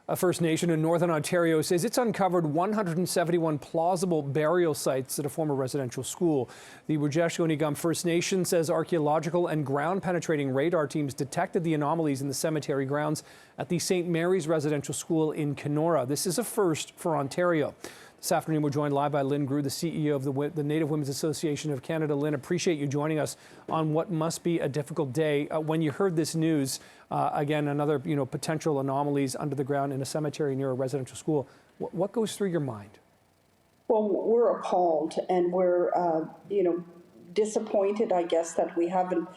A First Nation in Northern Ontario says it's uncovered 171 plausible burial sites at a former residential school. The Wurundjeri First Nation says archaeological and ground-penetrating radar teams detected the anomalies in the cemetery grounds at the St. Mary's Residential School in Kenora. This is a first for Ontario. This afternoon, we're joined live by Lynn Grew, the CEO of the Native Women's Association of Canada. Lynn, appreciate you joining us on what must be a difficult day. When you heard this news, again, another potential anomalies under the ground in a cemetery near a residential school, what goes through your mind? Well, we're appalled and we're disappointed, I guess, that we haven't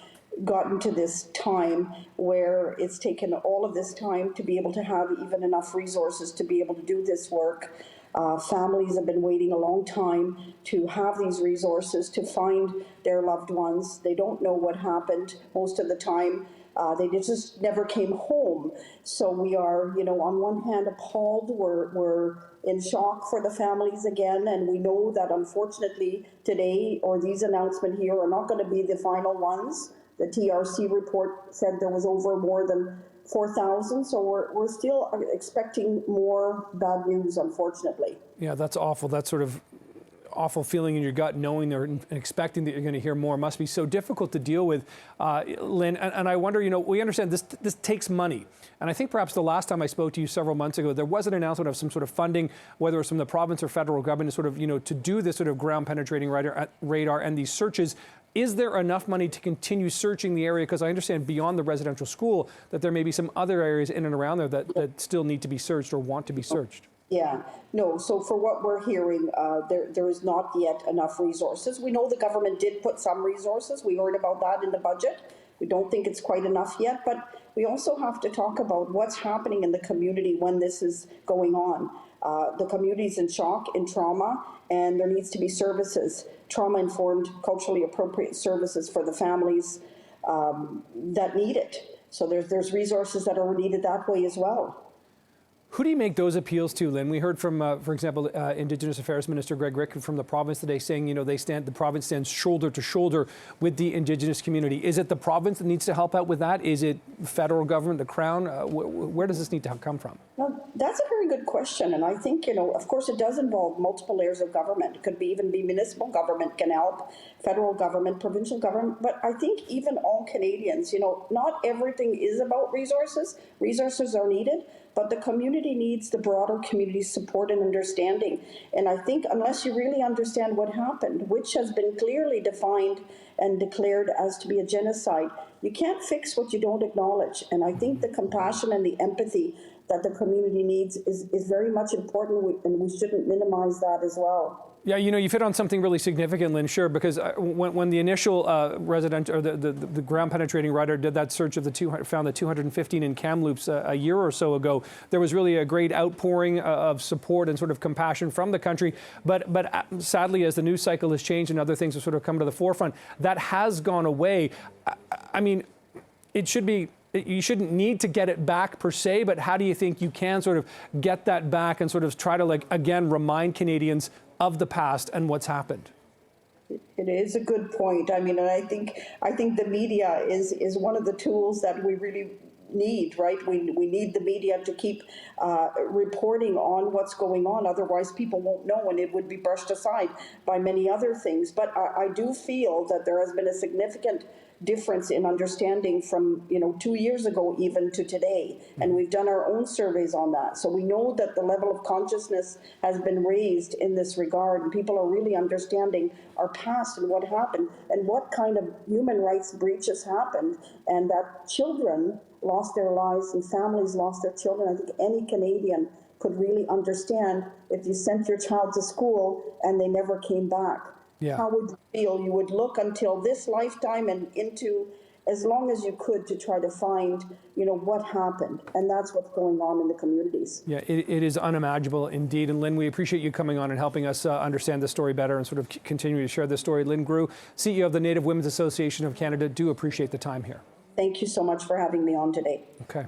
gotten to this time where it's taken all of this time to be able to have even enough resources to be able to do this work. Families have been waiting a long time to have these resources to find their loved ones. They don't know what happened most of the time. They just never came home. So we are, on one hand appalled. We're in shock for the families again, and we know that unfortunately today, or these announcements here, are not going to be the final ones. The TRC report said there was more than 4,000, so we're still expecting more bad news, unfortunately. Yeah, that's awful. That sort of awful feeling in your gut, knowing and expecting that you're going to hear more, must be so difficult to deal with, Lynn. And I wonder, we understand this takes money. And I think perhaps the last time I spoke to you several months ago, there was an announcement of some sort of funding, whether it was from the province or federal government, to sort of, to do this sort of ground-penetrating radar and these searches. Is there enough money to continue searching the area? Because I understand beyond the residential school that there may be some other areas in and around there that still need to be searched or want to be searched. Yeah, no, so for what we're hearing, there is not yet enough resources. We know the government did put some resources. We heard about that in the budget. We don't think it's quite enough yet, but we also have to talk about what's happening in the community when this is going on. The community's in shock, in trauma, and there needs to be services, trauma-informed, culturally appropriate services for the families that need it. So there's resources that are needed that way as well. Who do you make those appeals to, Lynn? We heard from, for example, Indigenous Affairs Minister Greg Rick from the province today saying, the province stands shoulder to shoulder with the Indigenous community. Is it the province that needs to help out with that? Is it federal government, the Crown? Where does this need to come from? Well, that's a very good question. And I think, of course, it does involve multiple layers of government. It could even be municipal government can help, federal government, provincial government. But I think even all Canadians, not everything is about resources. Resources are needed. But the community needs the broader community support and understanding. And I think unless you really understand what happened, which has been clearly defined and declared as to be a genocide, you can't fix what you don't acknowledge. And I think the compassion and the empathy that the community needs is very much important, and we shouldn't minimize that as well. Yeah, you've hit on something really significant, Lynn, sure, because when the initial the ground-penetrating radar did that search of found the 215 in Kamloops a year or so ago, there was really a great outpouring of support and sort of compassion from the country. But sadly, as the news cycle has changed and other things have sort of come to the forefront, that has gone away. I mean, it should be. You shouldn't need to get it back per se, but how do you think you can sort of get that back and sort of try to, again, remind Canadians of the past and what's happened? It is a good point. I mean, and I think the media is one of the tools that we really need, right? We need the media to keep reporting on what's going on. Otherwise, people won't know, and it would be brushed aside by many other things. But I do feel that there has been a significant difference in understanding from 2 years ago even to today, and we've done our own surveys on that. So we know that the level of consciousness has been raised in this regard, and people are really understanding our past and what happened and what kind of human rights breaches happened, and that children lost their lives and families lost their children. I think any Canadian could really understand if you sent your child to school and they never came back. Yeah. How would you feel? You would look until this lifetime and into as long as you could to try to find, what happened. And that's what's going on in the communities. Yeah, it is unimaginable indeed. And Lynn, we appreciate you coming on and helping us understand the story better and sort of continuing to share this story. Lynn Grew, CEO of the Native Women's Association of Canada, do appreciate the time here. Thank you so much for having me on today. Okay.